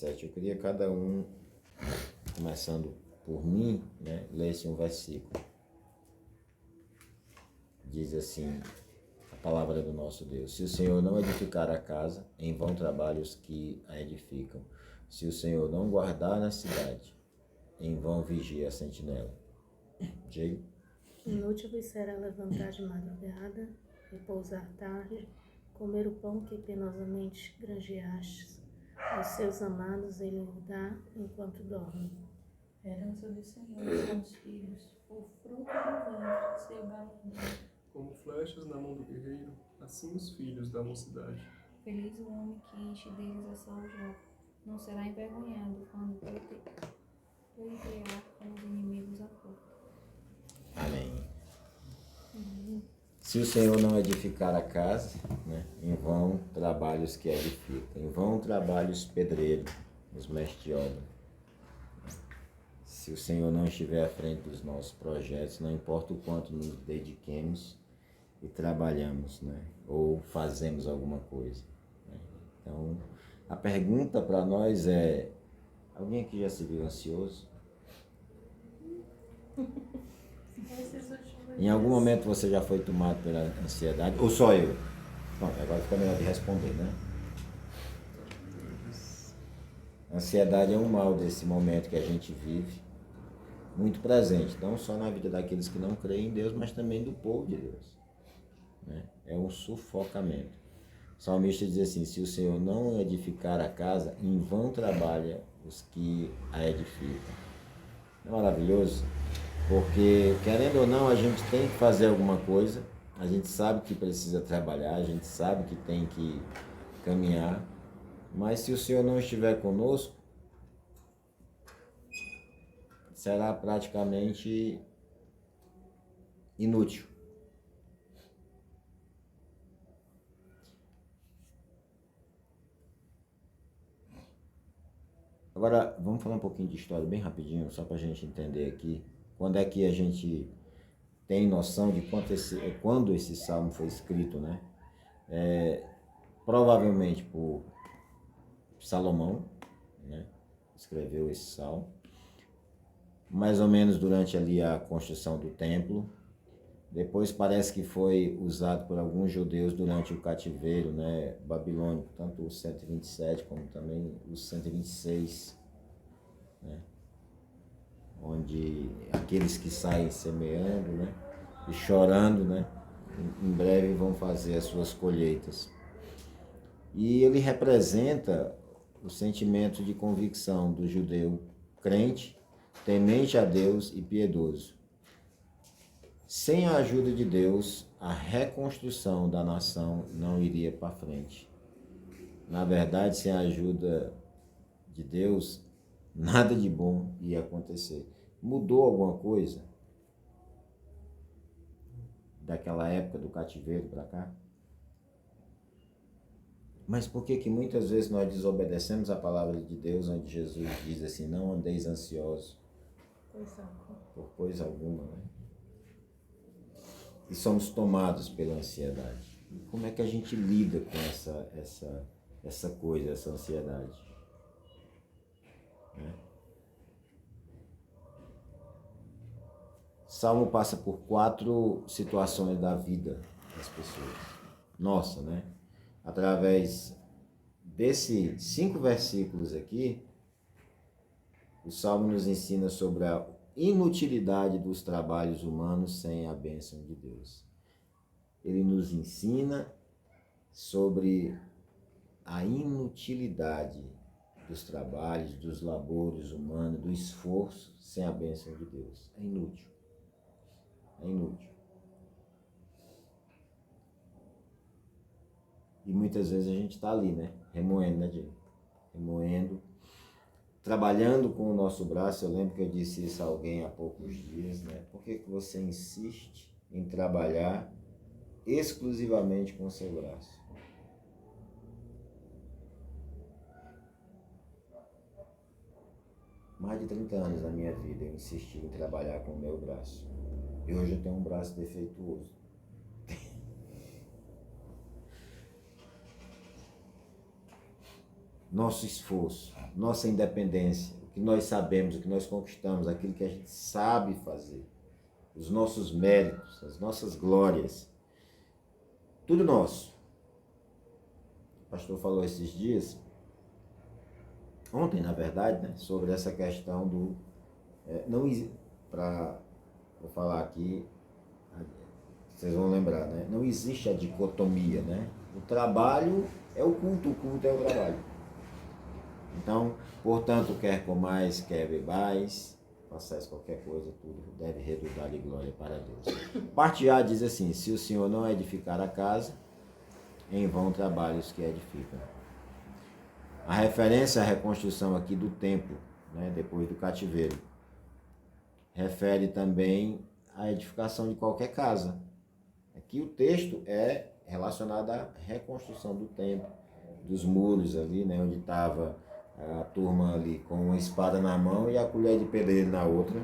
17. Eu queria cada um, começando por mim, né, lesse um versículo. Diz assim a palavra do nosso Deus: se o Senhor não edificar a casa, em vão trabalham os que a edificam. Se o Senhor não guardar a cidade, em vão vigia a sentinela. Diego? Inútil vos será levantar de madrugada, repousar tarde, comer o pão que penosamente granjeastes. Aos seus amados ele o dá enquanto dormem. Herança do Senhor são os filhos, o fruto do ventre, seu galardão. Como flechas na mão do guerreiro, assim os filhos da mocidade. Feliz o homem que enche deles a sua algema, não será envergonhado quando pleitear com os inimigos à porta. Amém. Se o Senhor não edificar a casa, né, em vão trabalham os que a edificam. Em vão trabalham os pedreiros, os mestres de obra. Se o Senhor não estiver à frente dos nossos projetos, não importa o quanto nos dediquemos e trabalhamos, né, ou fazemos alguma coisa, né. Então, a pergunta para nós é: alguém aqui já se viu ansioso? Em algum momento você já foi tomado pela ansiedade? Ou só eu? Bom, agora fica melhor de responder, né? A ansiedade é um mal desse momento que a gente vive, muito presente, não só na vida daqueles que não creem em Deus, mas também do povo de Deus, né? É um sufocamento. O salmista diz assim: se o Senhor não edificar a casa, em vão trabalha os que a edificam. Não é maravilhoso? Porque, querendo ou não, a gente tem que fazer alguma coisa, a gente sabe que precisa trabalhar, a gente sabe que tem que caminhar, mas se o Senhor não estiver conosco, será praticamente inútil. Agora, vamos falar um pouquinho de história bem rapidinho, só para a gente entender aqui. Quando é que a gente tem noção de quando esse salmo foi escrito, né? Provavelmente por Salomão, né? Escreveu esse salmo, mais ou menos durante ali a construção do templo. Depois parece que foi usado por alguns judeus durante o cativeiro, né, babilônico, tanto o 127 como também o 126, né, onde aqueles que saem semeando, né, e chorando, né, em breve vão fazer as suas colheitas. E ele representa o sentimento de convicção do judeu crente, temente a Deus e piedoso. Sem a ajuda de Deus, a reconstrução da nação não iria para frente. Na verdade, sem a ajuda de Deus, nada de bom ia acontecer. Mudou alguma coisa daquela época do cativeiro para cá? Mas por que muitas vezes nós desobedecemos a palavra de Deus, onde Jesus diz assim: não andeis ansiosos por coisa alguma, né? E somos tomados pela ansiedade. Como é que a gente lida com essa coisa, essa ansiedade? Né? Salmo passa por 4 situações da vida das pessoas. Nossa, né? Através desses 5 versículos aqui, o Salmo nos ensina sobre a inutilidade dos trabalhos humanos sem a bênção de Deus. Ele nos ensina sobre a inutilidade dos trabalhos, dos labores humanos, do esforço sem a bênção de Deus. É inútil. É inútil. E muitas vezes a gente está ali, né? Remoendo, né, Diego? Remoendo. Trabalhando com o nosso braço. Eu lembro que eu disse isso a alguém há poucos dias, né? Por que você insiste em trabalhar exclusivamente com o seu braço? Mais de 30 anos da minha vida eu insisti em trabalhar com o meu braço. E hoje eu tenho um braço defeituoso. nosso esforço, nossa independência, o que nós sabemos, o que nós conquistamos, aquilo que a gente sabe fazer, os nossos méritos, as nossas glórias, tudo nosso. O pastor falou esses dias, ontem na verdade, né, sobre essa questão do, vou falar aqui, vocês vão lembrar, né? Não existe a dicotomia, né? O trabalho é o culto é o trabalho. Então, portanto, quer comais, quer bebais, façais qualquer coisa, tudo deve redundar de glória para Deus. Parte A diz assim: se o Senhor não edificar a casa, em vão trabalham os que edificam. A referência à reconstrução aqui do templo, né, depois do cativeiro, refere também à edificação de qualquer casa. Aqui o texto é relacionado à reconstrução do templo, dos muros ali, né, onde estava a turma ali com uma espada na mão e a colher de pedreiro na outra,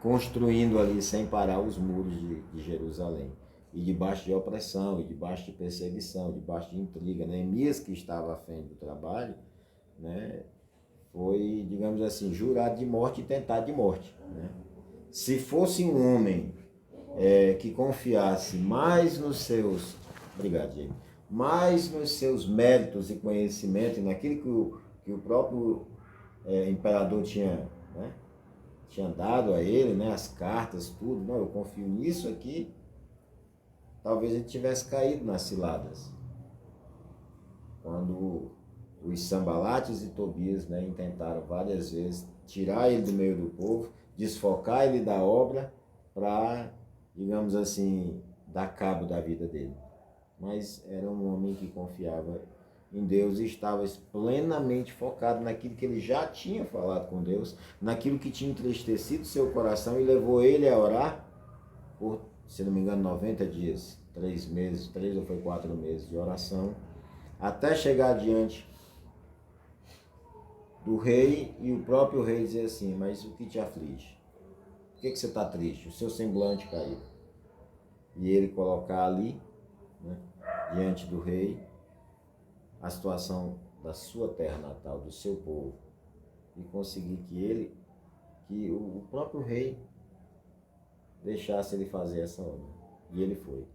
construindo ali sem parar os muros de Jerusalém. E debaixo de opressão, e debaixo de perseguição, debaixo de intriga. Neemias, que estava à frente do trabalho, né, foi, digamos assim, jurado de morte e tentado de morte. Né? Se fosse um homem que confiasse mais nos seus, obrigado, Jaime, mais nos seus méritos e conhecimento, e naquilo que o próprio imperador tinha, né, tinha dado a ele, né, as cartas, tudo, não, eu confio nisso aqui, talvez ele tivesse caído nas ciladas. Quando os Sambalates e Tobias, né, intentaram várias vezes tirar ele do meio do povo, desfocar ele da obra para, digamos assim, dar cabo da vida dele. Mas era um homem que confiava em Deus e estava plenamente focado naquilo que ele já tinha falado com Deus, naquilo que tinha entristecido seu coração e levou ele a orar por, se não me engano, 90 dias, 3 meses, 3 ou foi 4 meses de oração, até chegar diante do rei, e o próprio rei dizer assim: mas o que te aflige? Por que você está triste? O seu semblante caiu. E ele colocar ali, né, diante do rei, a situação da sua terra natal, do seu povo, e conseguir que o próprio rei deixasse ele fazer essa obra. E ele foi.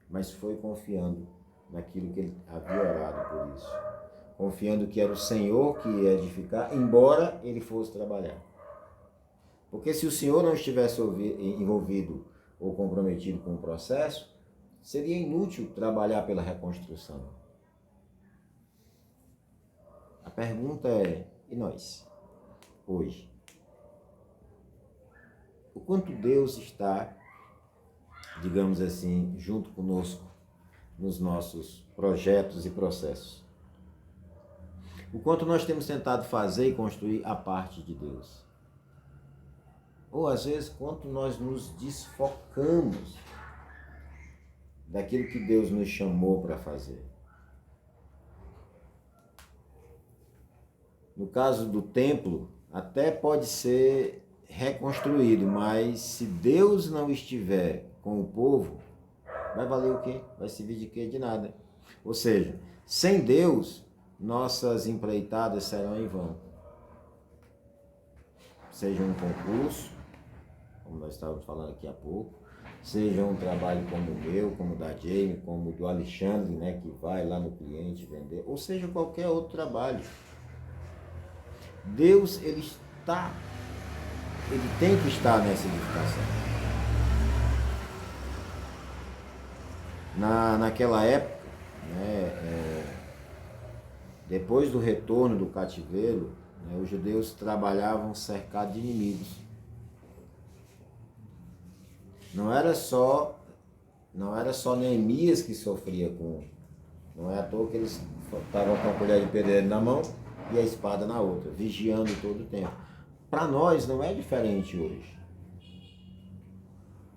Mas foi confiando naquilo que ele havia orado por isso. Confiando que era o Senhor que ia edificar, embora ele fosse trabalhar. Porque se o Senhor não estivesse envolvido ou comprometido com o processo, seria inútil trabalhar pela reconstrução. A pergunta é: e nós, hoje? O quanto Deus está, digamos assim, junto conosco nos nossos projetos e processos? O quanto nós temos tentado fazer e construir a parte de Deus? Ou às vezes, quanto nós nos desfocamos daquilo que Deus nos chamou para fazer? No caso do templo, até pode ser reconstruído, mas se Deus não estiver com o povo, vai valer o quê? Vai servir de quê? De nada. Ou seja, sem Deus, nossas empreitadas serão em vão. Seja um concurso, como nós estávamos falando aqui há pouco, seja um trabalho como o meu, como o da Jamie, como o do Alexandre, né, que vai lá no cliente vender, ou seja, qualquer outro trabalho. Deus, ele tem que estar nessa edificação. Naquela época, né, depois do retorno do cativeiro, né, os judeus trabalhavam cercados de inimigos. Não era só Neemias que sofria com... Não é à toa que eles estavam com a colher de pedreiro na mão e a espada na outra, vigiando todo o tempo. Para nós não é diferente hoje.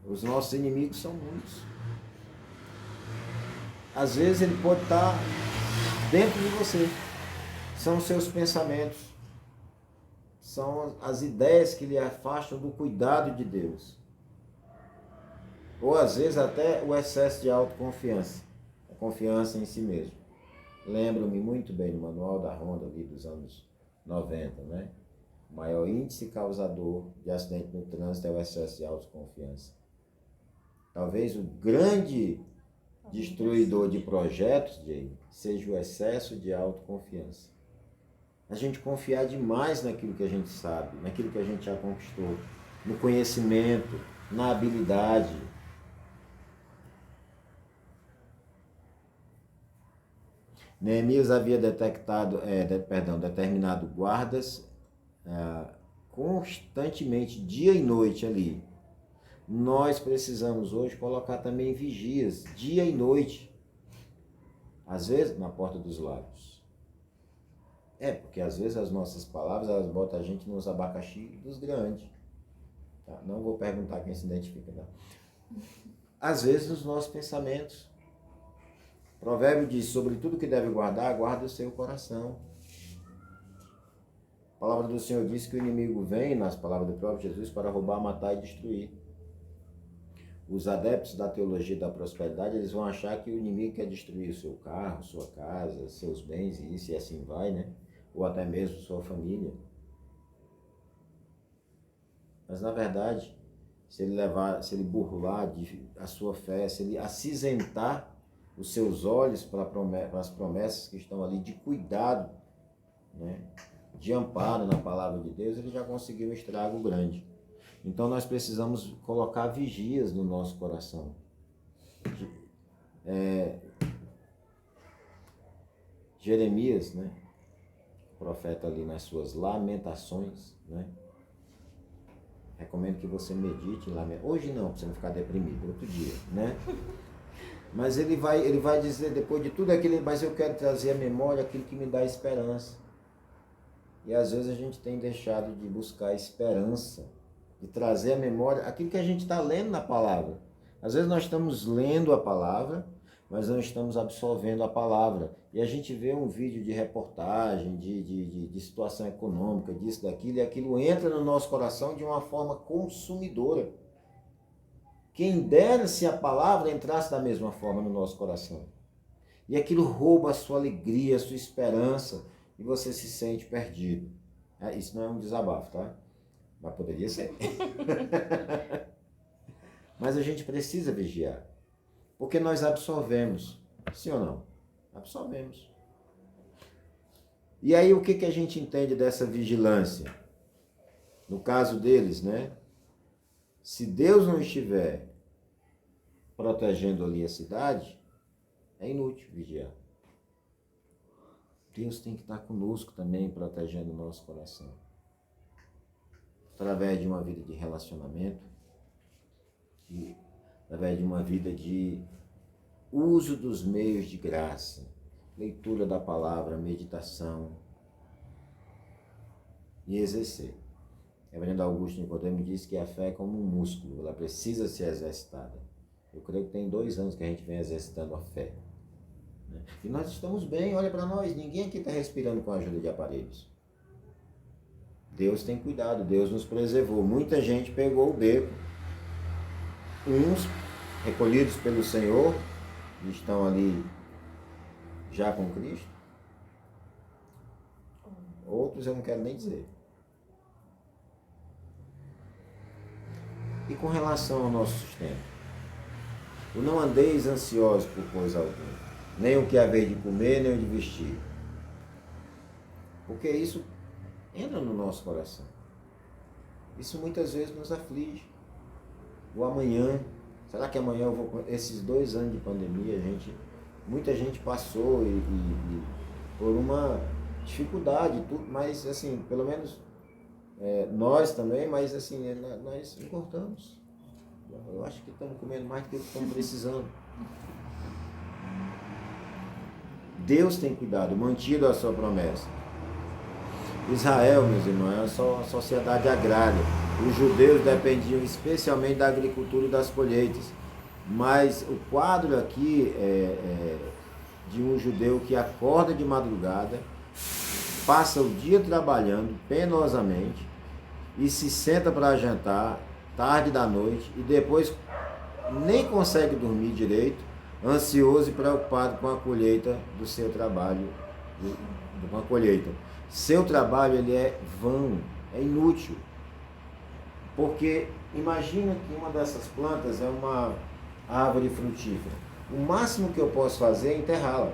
Os nossos inimigos são muitos. Às vezes ele pode estar dentro de você. São os seus pensamentos. São as ideias que lhe afastam do cuidado de Deus. Ou às vezes até o excesso de autoconfiança. A confiança em si mesmo. Lembro-me muito bem do manual da Honda ali dos anos 90, né? O maior índice causador de acidente no trânsito é o excesso de autoconfiança. Talvez o grande destruidor de projetos, Jay, seja o excesso de autoconfiança. A gente confiar demais naquilo que a gente sabe, naquilo que a gente já conquistou, no conhecimento, na habilidade. Neemias havia determinado guardas constantemente, dia e noite ali. Nós precisamos hoje colocar também vigias, dia e noite. Às vezes, na porta dos lábios. Porque às vezes as nossas palavras, elas botam a gente nos abacaxi dos grandes. Tá? Não vou perguntar quem se identifica, não. Às vezes nos nossos pensamentos. O provérbio diz, sobre tudo que deve guardar, guarda o seu coração. A palavra do Senhor diz que o inimigo vem, nas palavras do próprio Jesus, para roubar, matar e destruir. Os adeptos da teologia da prosperidade, eles vão achar que o inimigo quer destruir o seu carro, sua casa, seus bens, e isso e assim vai, né? Ou até mesmo sua família. Mas na verdade, se ele burlar a sua fé, se ele acinzentar os seus olhos para as promessas que estão ali de cuidado, né? De amparo na palavra de Deus, ele já conseguiu um estrago grande. Então nós precisamos colocar vigias no nosso coração. Jeremias, né? O profeta ali nas suas lamentações, né? Recomendo que você medite em lamentações. Hoje não, para você não ficar deprimido, outro dia, né? Mas ele vai dizer, depois de tudo aquilo, mas eu quero trazer à memória aquilo que me dá esperança. E às vezes a gente tem deixado de buscar esperança, de trazer à memória aquilo que a gente está lendo na palavra. Às vezes nós estamos lendo a palavra, mas não estamos absorvendo a palavra. E a gente vê um vídeo de reportagem, de situação econômica, disso, daquilo, e aquilo entra no nosso coração de uma forma consumidora. Quem dera se a palavra entrasse da mesma forma no nosso coração. E aquilo rouba a sua alegria, a sua esperança, e você se sente perdido. Isso não é um desabafo, tá? Mas poderia ser. Mas a gente precisa vigiar. Porque nós absorvemos. Sim ou não? Absorvemos. E aí o que a gente entende dessa vigilância? No caso deles, né? Se Deus não estiver protegendo ali a cidade, é inútil vigiar. Deus tem que estar conosco também, protegendo o nosso coração. Através de uma vida de relacionamento, através de uma vida de uso dos meios de graça, leitura da palavra, meditação e exercer. Reverendo Augusto Nicodemo diz que a fé é como um músculo, ela precisa ser exercitada. Eu creio que tem 2 anos que a gente vem exercitando a fé. E nós estamos bem, olha para nós, ninguém aqui está respirando com a ajuda de aparelhos. Deus tem cuidado, Deus nos preservou. Muita gente pegou o beco. Uns recolhidos pelo Senhor, estão ali já com Cristo. Outros eu não quero nem dizer. E com relação ao nosso sustento? O não andeis ansiosos por coisa alguma, nem o que haver de comer, nem o de vestir. Porque isso entra no nosso coração. Isso muitas vezes nos aflige. O amanhã, será que amanhã eu vou... Esses 2 anos de pandemia, muita gente passou e por uma dificuldade, tudo, mas assim, pelo menos nós também, mas assim, nós engordamos. Eu acho que estamos comendo mais do que estamos precisando. Deus tem cuidado, mantido a sua promessa. Israel, meus irmãos, é uma sociedade agrária. Os judeus dependiam especialmente da agricultura e das colheitas. Mas o quadro aqui é de um judeu que acorda de madrugada, passa o dia trabalhando penosamente e se senta para jantar tarde da noite e depois nem consegue dormir direito, ansioso e preocupado com a colheita do seu trabalho, com a colheita. Seu trabalho ele é vão, é inútil. Porque imagina que uma dessas plantas é uma árvore frutífera. O máximo que eu posso fazer é enterrá-la.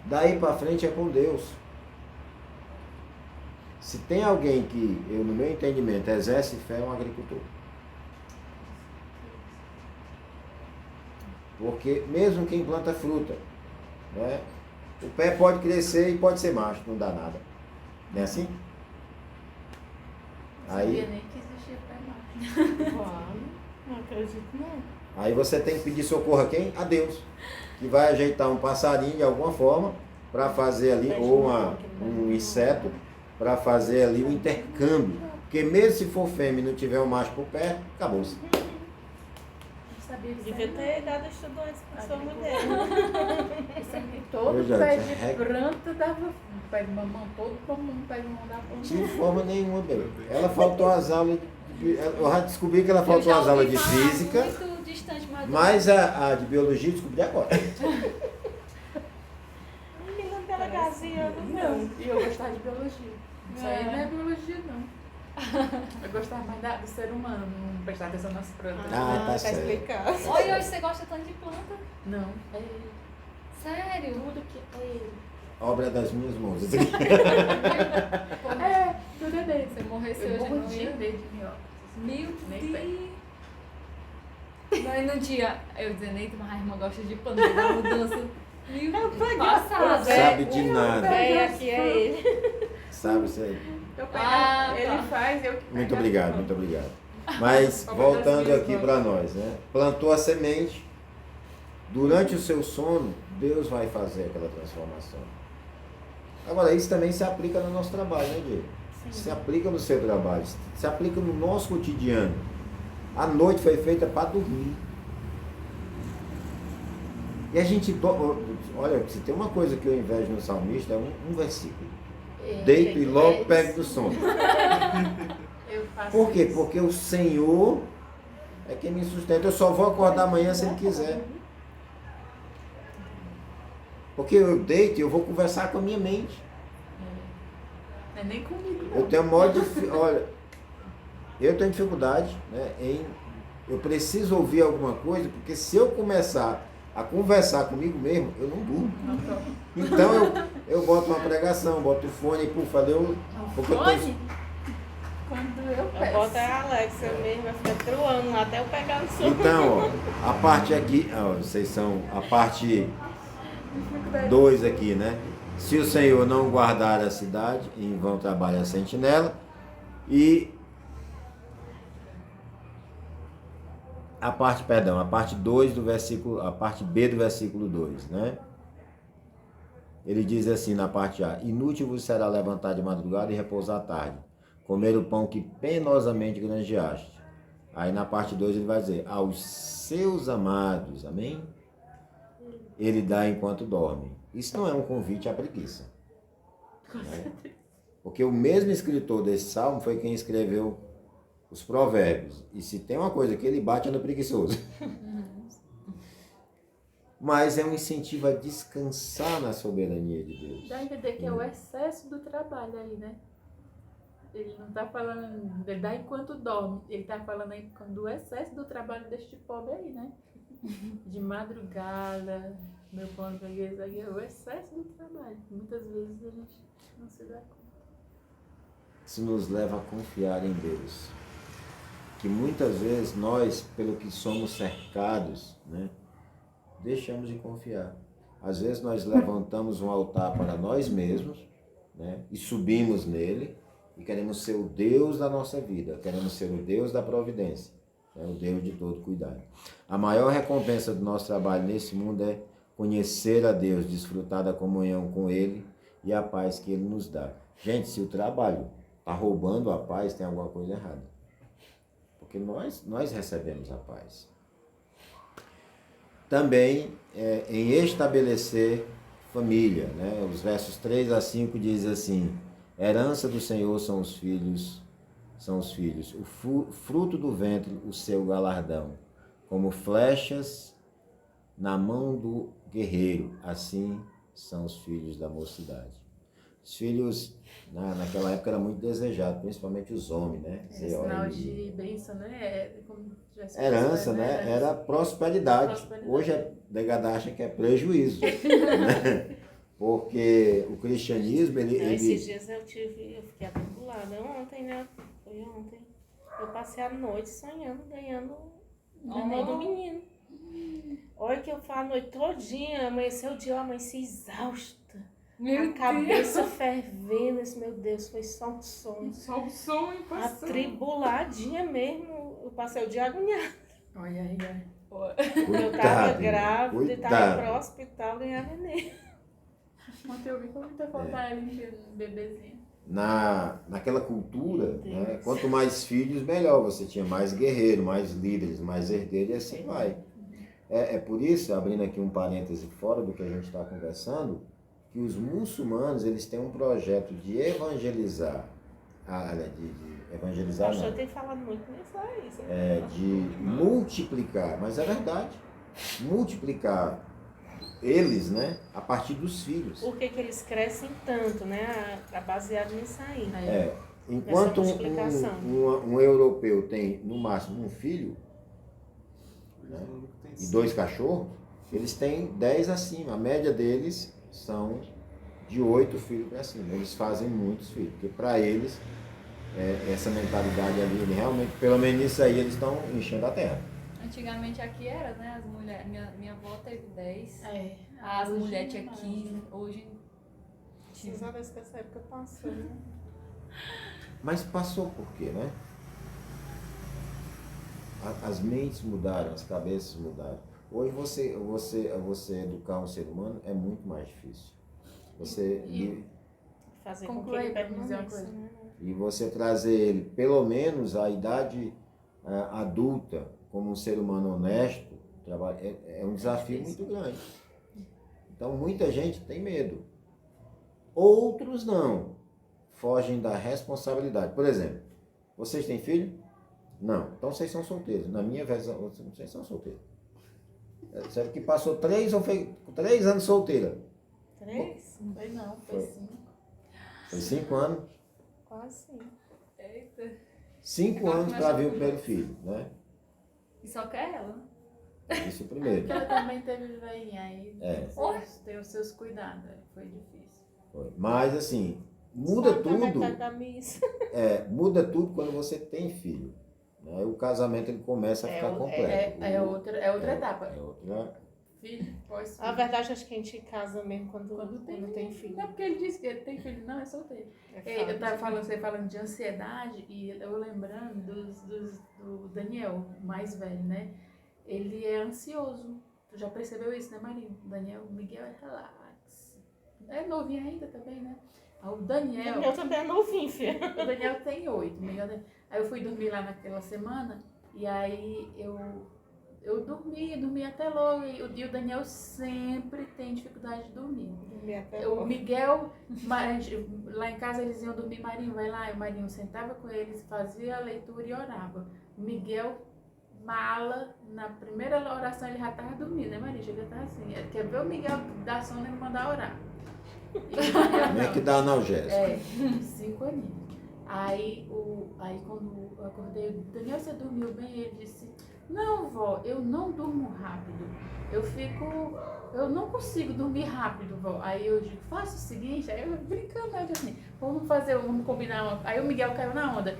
Daí para frente é com Deus. Se tem alguém que, eu no meu entendimento, exerce fé, é um agricultor. Porque mesmo quem planta fruta, né, o pé pode crescer e pode ser macho, não dá nada. Não é assim? Não sabia nem que existia pé macho. Não acredito não. Aí você tem que pedir socorro a quem? A Deus. Que vai ajeitar um passarinho de alguma forma para fazer ali, ou um inseto, para fazer ali o intercâmbio. Porque mesmo se for fêmea e não tiver um macho por perto, acabou-se. Não sabia disso. Devia ter dado estudo antes para sua mulher. Todo Pois é, pé tinha de regra. planta dava pé de mamão, todo mamão, pé de mamão dava planta. De forma nenhuma, bem. Ela faltou às aulas. Eu já descobri que ela faltou às aulas de física, Muito distante, mas a de biologia eu descobri agora. Menina delegacia, Não, e eu gostava de biologia. Isso aí não é biologia, não. Eu gostava mais do ser humano, não prestar atenção nas plantas. Ah, tá certo. explicado. Olha, hoje você gosta tanto de planta? Não. Sério? Tudo que é ele. Obra das minhas mãos. É, tudo é dele. Você morreu Eu hoje, morro não de ia? medo de minhoca. Meu Nem Deus. Não, e no dia, eu dizendo, eita, mas a irmã gosta de planta, da mudança. Meu passado. Sabe de nada. É, aqui é ele. Sabe isso aí. Eu pego, Ah, ele tá. faz, eu que pego. Muito obrigado, muito obrigado. Mas voltando aqui para nós, né? Plantou a semente. Durante o seu sono, Deus vai fazer aquela transformação. Agora, isso também se aplica no nosso trabalho, né, Diego? Se aplica no seu trabalho, se aplica no nosso cotidiano. A noite foi feita para dormir. E a gente, olha, se tem uma coisa que eu invejo no salmista, é um versículo. Deito e logo pego do sono. Eu faço Por quê? isso. Porque o Senhor é quem me sustenta. Eu só vou acordar amanhã se Ele quiser. Porque eu deito e eu vou conversar com a minha mente. Não é nem comigo. Eu tenho maior olha, eu tenho dificuldade, né, eu preciso ouvir alguma coisa, porque se eu começar a conversar comigo mesmo, eu não durmo. Então eu boto uma pregação, boto o fone e porque eu tô, Fone? Quando eu Eu peço. boto a Alexa mesmo, vai ficar truando até eu pegar no sono. então, ó, a parte aqui, ó, vocês são a parte 2 aqui, né? Se o Senhor não guardar a cidade, em vão trabalha a sentinela. E a parte 2 do versículo, a parte B do versículo 2, né? Ele diz assim na parte A: inútil vos será levantar de madrugada e repousar à tarde, comer o pão que penosamente granjeaste. Aí na parte 2 ele vai dizer: aos seus amados, amém? Ele dá enquanto dorme. Isso não é um convite à preguiça. Né? Porque o mesmo escritor desse salmo foi quem escreveu os provérbios. E se tem uma coisa que ele bate é no preguiçoso. Mas é um incentivo a descansar na soberania de Deus. Dá a entender que é o excesso do trabalho aí, né? Ele não tá falando, ele dá enquanto dorme. Ele tá falando aí do excesso do trabalho deste pobre aí, né? De madrugada, meu pão de aí é o excesso do trabalho. Muitas vezes a gente não se dá conta. Isso nos leva a confiar em Deus. Que muitas vezes nós, pelo que somos cercados, né, deixamos de confiar. Às vezes nós levantamos um altar para nós mesmos, né, e subimos nele e queremos ser o Deus da nossa vida, queremos ser o Deus da providência, né, o Deus de todo cuidado. A maior recompensa do nosso trabalho nesse mundo é conhecer a Deus, desfrutar da comunhão com Ele e a paz que Ele nos dá. Gente, se o trabalho está roubando a paz, tem alguma coisa errada. Porque nós recebemos a paz. Também em estabelecer família, né? Os versos 3 a 5 diz assim: herança do Senhor são os filhos, o fruto do ventre, o seu galardão. Como flechas na mão do guerreiro, assim são os filhos da mocidade. Os filhos, naquela época, era muito desejado, principalmente os homens, né? É sinal de bênção, né? Como já se Herança, pensa, né? Era prosperidade. Hoje a negada acha que é prejuízo, né? Porque o cristianismo, Esses dias eu fiquei atribulada ontem, né? Foi ontem. Eu passei a noite sonhando, ganhando o neném do menino. Olha que eu falo a noite todinha, amanheceu o dia, eu amanheci exausta. A cabeça fervendo, meu Deus, foi só um sonho. Só um sonho passando. Atribuladinha mesmo, eu passei o dia agoniada. Olha aí, Eu tava grávida e tava pro hospital ganhar neném. Ontem eu vi como muita falta ele um bebezinho. Naquela cultura, né, quanto mais filhos, melhor. Você tinha mais guerreiros, mais líderes, mais herdeiros e assim vai. É por isso, abrindo aqui um parêntese fora do que a gente está conversando, que os muçulmanos eles têm um projeto de evangelizar, evangelizar O senhor não, tem falado muito nisso aí. de multiplicar, mas é verdade, multiplicar eles, né, a partir dos filhos. Por que eles crescem tanto, né? Baseado nisso aí. Enquanto multiplicação. um europeu tem no máximo um filho, né, e 2 cachorros, eles têm 10 acima. A média deles são de 8 filhos para cima. Eles fazem muitos filhos, porque para eles, essa mentalidade ali, ele realmente, pelo menos nisso aí, eles estão enchendo a terra. Antigamente aqui era, né? As mulheres, minha avó teve 10. As Hoje mulheres tinham não. 15. Hoje. Precisa ver que essa época passou, né? Mas passou por quê, né? As mentes mudaram, as cabeças mudaram. Hoje você educar um ser humano é muito mais difícil. Fazer com que Conclui ele pra me dizer uma permaneça, coisa. né? E você trazer ele, pelo menos, à idade adulta, como um ser humano honesto, é um desafio muito grande. Então, muita gente tem medo. Outros não. Fogem da responsabilidade. Por exemplo, vocês têm filho? Não. Então, vocês são solteiros. Na minha versão, vocês são solteiros. Sabe que passou 3 ou foi 3 anos solteira? 3? Foi não, foi 5. Foi 5 anos. Quase 5. Eita. 5 anos para ver o primeiro filho, né? E só quer ela, né? Isso primeiro. Porque ela também teve veinha, aí tem os seus cuidados, foi difícil. Foi. Mas assim, muda tudo. Muda tudo quando você tem filho. Né? O casamento ele começa a ficar completo. É outra etapa. É outra. Filho, pós-filho. A verdade, acho que a gente casa mesmo quando tem filho. Não, porque ele disse que ele tem filho, não, é solteiro. Eu tava falando de ansiedade e eu lembrando do Daniel, mais velho, né? Ele é ansioso. Tu já percebeu isso, né, Marinho? O Miguel é relax. É novinho ainda também, né? O Daniel também é novinho, filho. O Daniel tem 8. Aí eu fui dormir lá naquela semana e aí eu dormi até logo. E o Daniel sempre tem dificuldade de dormir. O Miguel, lá em casa eles iam dormir, Marinho, vai lá. E o Marinho sentava com eles, fazia a leitura e orava. O Miguel, mala, na primeira oração ele já estava dormindo, né, Marinho? Já estava assim. Ele quer ver o Miguel dar sono e me mandar orar. Nem que dá analgésico. 5 aninhos. Aí quando eu acordei, Daniel, você dormiu bem? Ele disse, não, vó, eu não durmo rápido. Eu não consigo dormir rápido, vó. Aí eu digo, faça o seguinte, aí eu brincando, eu disse assim, vamos combinar aí o Miguel caiu na onda.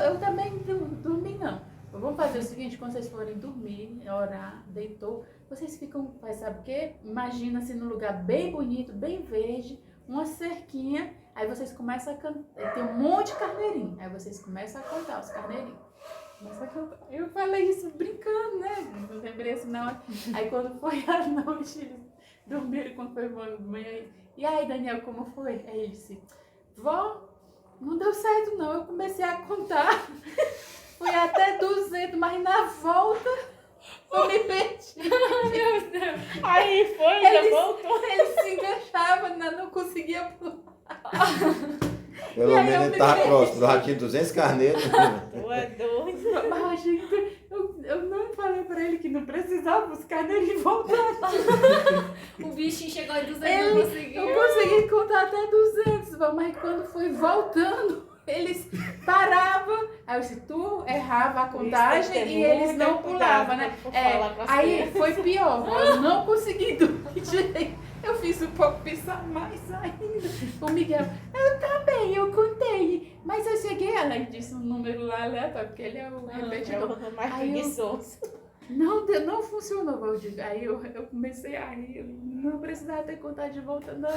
Eu também dormi não. Vamos fazer o seguinte, quando vocês forem dormir, orar, deitou, vocês ficam, sabe o quê? Imagina-se num lugar bem bonito, bem verde, uma cerquinha, aí vocês começam a cantar, tem um monte de carneirinho, aí vocês começam a contar os carneirinhos. Eu falei isso brincando, né? Eu lembrei assim na hora. Aí quando foi à noite, eles dormiram, quando foi manhã, e aí, Daniel, como foi? Aí ele disse, vó, não deu certo não, eu comecei a contar. Fui até 200, mas na volta eu me perdi. Meu Deus. Aí foi, já voltou. Ele se enganchava, não conseguia pular. Pelo menos ele estava próximo. Já tinha 200 carneiros. Tu é doido. Mas, gente, eu não falei pra ele que não precisava buscar nele e voltava. O bichinho chegou em 200 e não conseguiu. Eu consegui contar até 200, mas quando foi voltando, eles paravam. Aí eu disse, tu errava a contagem e eles não pulavam, né? Aí foi pior, eu não consegui dormir direito. Eu fiz um pouco pensar mais ainda. O Miguel, eu também, eu contei. Mas eu cheguei, ela disse um número lá aleatório, porque ele é o repetidor. mais Aí eu- preguiçoso. Não funcionou, Valdir. Aí eu comecei a rir, eu não precisava ter contado de volta, não.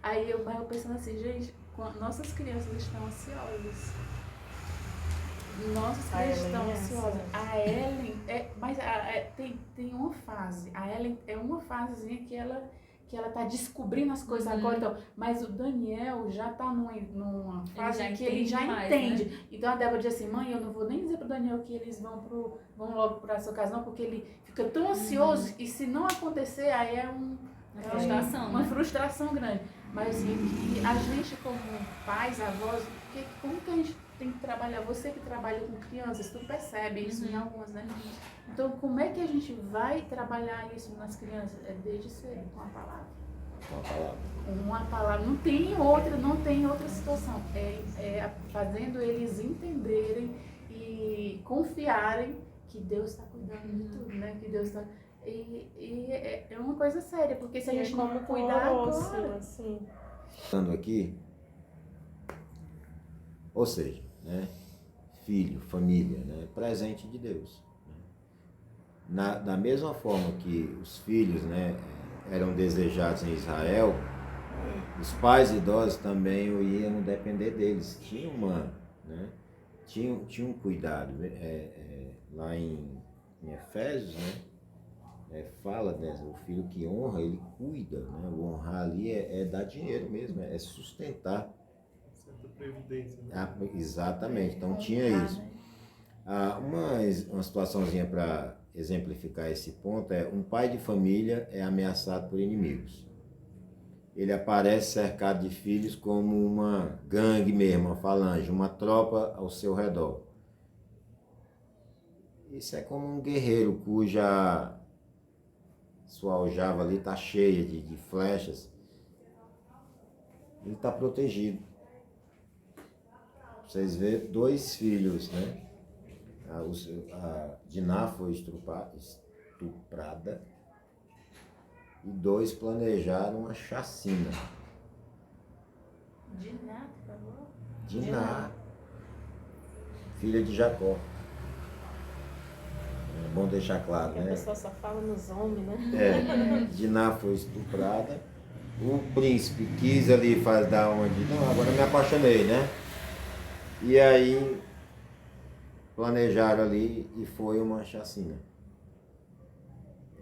Aí eu pensando assim, gente, nossas crianças estão ansiosas. Nossas A crianças Ellen estão é ansiosas. ansiosa. A Ellen, tem uma fase. A Ellen é uma fasezinha que ela tá descobrindo as coisas agora, então, mas o Daniel já tá numa fase já que ele já entende mais, entende. né? Então a Débora diz assim, mãe, eu não vou nem dizer pro Daniel que eles vão logo pra sua casa, não, porque ele fica tão ansioso e se não acontecer, aí é Uma frustração, uma né? frustração grande. Mas assim, e a gente como pais, avós, como que a gente tem que trabalhar? Você que trabalha com crianças, tu percebe isso em algumas, né? Então, como é que a gente vai trabalhar isso nas crianças? É desde cedo, com a palavra. Com a palavra. Uma palavra, não tem outra situação. É fazendo eles entenderem e confiarem que Deus está cuidando de tudo, né? Que Deus está... é uma coisa séria, porque se a gente não cuidar agora... Assim. Falando aqui, ou seja, né, filho, família, né, presente de Deus. Da mesma forma que os filhos, né, eram desejados em Israel, os pais idosos também iam depender deles. Tinha tinha um cuidado. Lá em Efésios, né, fala, né, o filho que honra, ele cuida. Né, o honrar ali é dar dinheiro mesmo, é sustentar. Certa previdência. Né? Exatamente, então tinha isso. Uma situaçãozinha para exemplificar esse ponto é: um pai de família é ameaçado por inimigos. Ele aparece cercado de filhos como uma gangue mesmo, uma falange, uma tropa ao seu redor. Isso é como um guerreiro cuja sua aljava ali está cheia de flechas. Ele está protegido. Vocês vê 2 filhos, né? A Diná foi estuprada e 2 planejaram uma chacina. Diná, por favor. Diná, filha de Jacó. É bom deixar claro, A né? pessoa só fala nos homens, né? Diná foi estuprada. O príncipe quis ali dar uma de... Não, agora eu me apaixonei, né? E aí planejaram ali e foi uma chacina.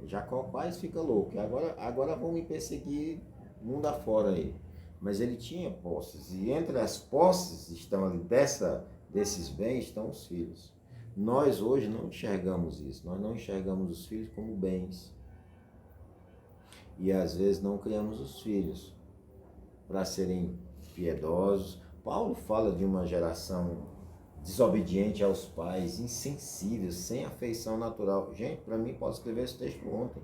Jacó quase fica louco. Agora vão me perseguir mundo afora aí. Mas ele tinha posses. E entre as posses estão ali desses bens estão os filhos. Nós hoje não enxergamos isso. Nós não enxergamos os filhos como bens. E às vezes não criamos os filhos para serem piedosos. Paulo fala de uma geração desobediente aos pais, insensível, sem afeição natural. Gente, para mim, posso escrever esse texto ontem.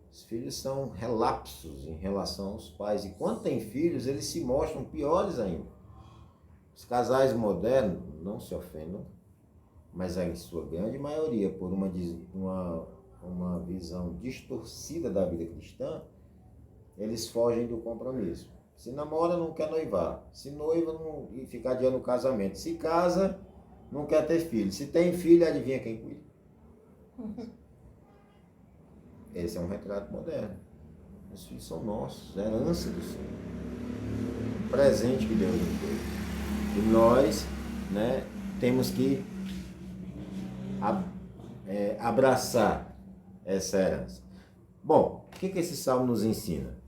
Os filhos são relapsos em relação aos pais. E quando tem filhos, eles se mostram piores ainda. Os casais modernos, não se ofendam, mas em sua grande maioria, por uma visão distorcida da vida cristã, eles fogem do compromisso. Se namora, não quer noivar. Se noiva, e fica adiando o casamento. Se casa, não quer ter filho. Se tem filho, adivinha quem cuida? Esse é um retrato moderno. Os filhos são nossos, é herança do Senhor. Presente que Deus nos deu. E nós, né, temos que abraçar essa herança. Bom, o que esse salmo nos ensina?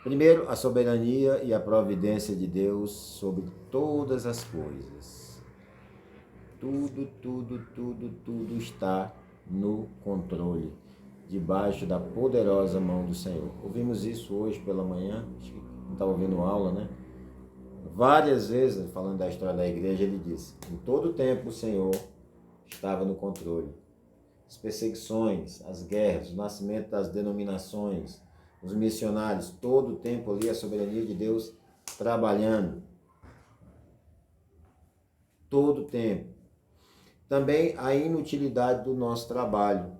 Primeiro, a soberania e a providência de Deus sobre todas as coisas. Tudo está no controle, debaixo da poderosa mão do Senhor. Ouvimos isso hoje pela manhã, acho que não estava ouvindo aula, né? Várias vezes, falando da história da igreja, ele disse: em todo tempo o Senhor estava no controle. As perseguições, as guerras, o nascimento das denominações, os missionários, todo o tempo ali a soberania de Deus trabalhando. Todo o tempo. Também a inutilidade do nosso trabalho.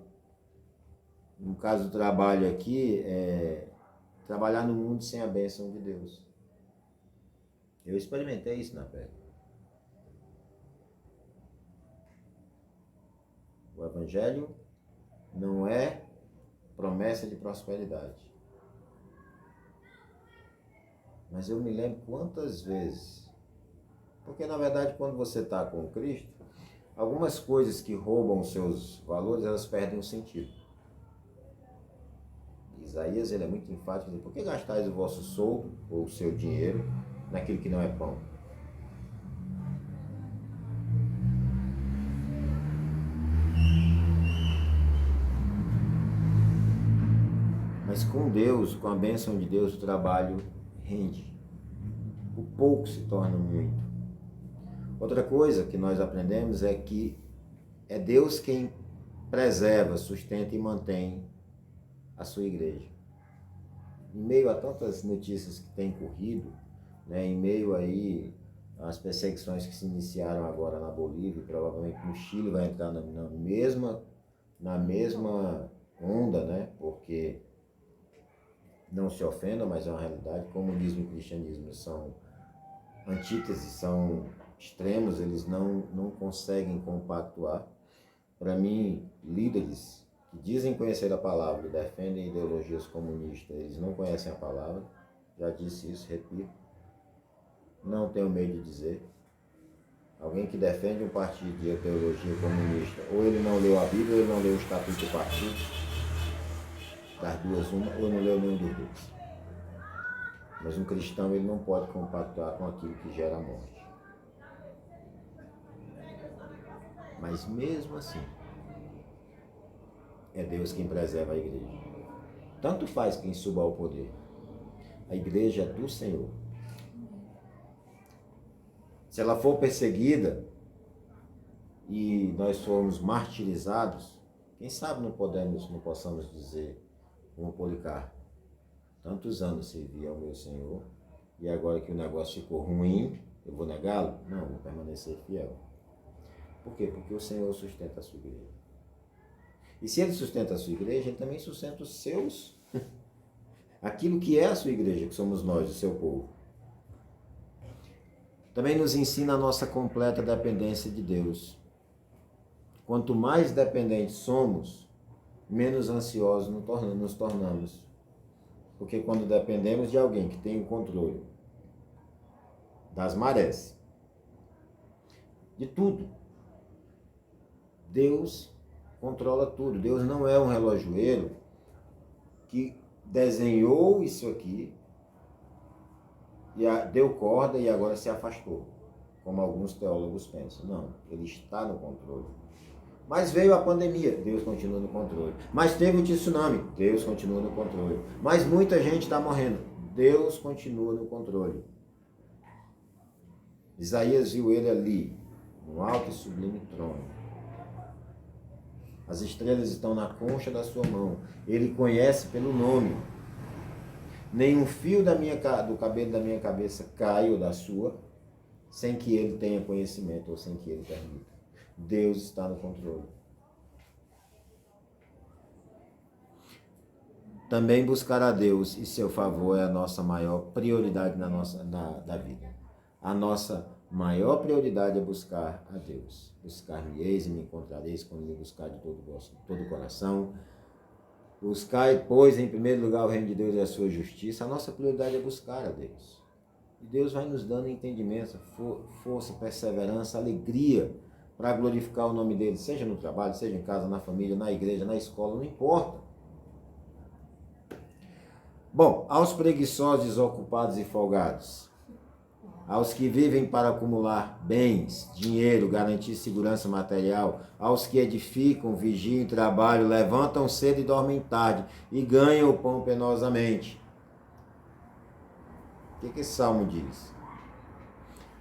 No caso do trabalho aqui, é trabalhar no mundo sem a bênção de Deus. Eu experimentei isso na pele. O Evangelho não é promessa de prosperidade. Mas eu me lembro quantas vezes. Porque, na verdade, quando você está com Cristo, algumas coisas que roubam os seus valores, elas perdem o sentido. Isaías, ele é muito enfático. Por que gastais o vosso soldo, ou o seu dinheiro, naquilo que não é pão? Mas com Deus, com a bênção de Deus, o trabalho rende. O pouco se torna muito. Outra coisa que nós aprendemos é que é Deus quem preserva, sustenta e mantém a sua igreja. Em meio a tantas notícias que têm corrido, né, em meio aí às perseguições que se iniciaram agora na Bolívia, provavelmente no Chile vai entrar na mesma onda, né, porque não se ofenda, mas é uma realidade. Comunismo e cristianismo são antíteses, são extremos, eles não conseguem compactuar. Para mim, líderes que dizem conhecer a palavra e defendem ideologias comunistas, eles não conhecem a palavra. Já disse isso, repito. Não tenho medo de dizer. Alguém que defende um partido de ideologia comunista, ou ele não leu a Bíblia, ou ele não leu o Estatuto do Partido, das duas uma, ou não leu nenhum dos dois. Mas um cristão, ele não pode compactuar com aquilo que gera morte. Mas mesmo assim, é Deus quem preserva a igreja. Tanto faz quem suba ao poder. A igreja é do Senhor. Se ela for perseguida e nós formos martirizados, quem sabe não possamos dizer, como Policarpo: tantos anos servi ao meu Senhor, e agora que o negócio ficou ruim, eu vou negá-lo? Não, vou permanecer fiel. Por quê? Porque o Senhor sustenta a sua igreja. E se Ele sustenta a sua igreja, Ele também sustenta os seus, aquilo que é a sua igreja, que somos nós, o seu povo. Também nos ensina a nossa completa dependência de Deus. Quanto mais dependentes somos, menos ansiosos nos tornamos. Porque quando dependemos de alguém que tem o controle das marés, de tudo, Deus controla tudo. Deus não é um relojoeiro que desenhou isso aqui, e deu corda e agora se afastou, como alguns teólogos pensam. Não, Ele está no controle. Mas veio a pandemia, Deus continua no controle. Mas teve o tsunami, Deus continua no controle. Mas muita gente está morrendo, Deus continua no controle. Isaías viu Ele ali, no alto e sublime trono. As estrelas estão na concha da sua mão. Ele conhece pelo nome. Nenhum fio do cabelo da minha cabeça cai ou da sua, sem que Ele tenha conhecimento ou sem que Ele permita. Deus está no controle. Também buscar a Deus e seu favor é a nossa maior prioridade da vida. A nossa maior prioridade é buscar a Deus. Buscar-me-eis e me encontrareis quando me buscar de todo o coração. Buscai, pois, em primeiro lugar o reino de Deus e a sua justiça. A nossa prioridade é buscar a Deus. E Deus vai nos dando entendimento, força, perseverança, alegria para glorificar o nome dele, seja no trabalho, seja em casa, na família, na igreja, na escola, não importa. Bom, aos preguiçosos, desocupados e folgados, aos que vivem para acumular bens, dinheiro, garantir segurança material, aos que edificam, vigiam, trabalham, levantam cedo e dormem tarde e ganham o pão penosamente. O que esse salmo diz?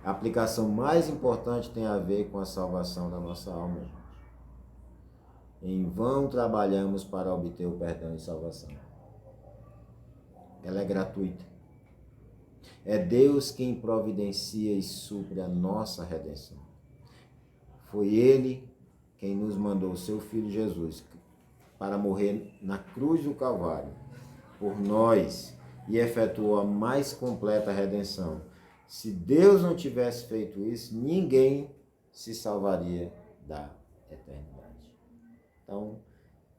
A aplicação mais importante tem a ver com a salvação da nossa alma, gente. Em vão trabalhamos para obter o perdão e salvação. Ela é gratuita. É Deus quem providencia e supre a nossa redenção. Foi Ele quem nos mandou o seu Filho Jesus para morrer na cruz do Calvário por nós e efetuou a mais completa redenção. Se Deus não tivesse feito isso, ninguém se salvaria da eternidade. Então,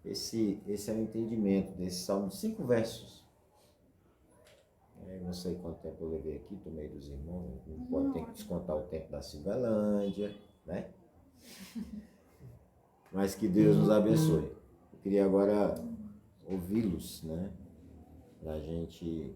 esse é o entendimento desse salmo, 5 versos. Eu não sei quanto tempo eu levei aqui, tomei dos irmãos, não pode ter que descontar o tempo da Silvelândia, né? Mas que Deus nos abençoe. Eu queria agora ouvi-los, né? Para a gente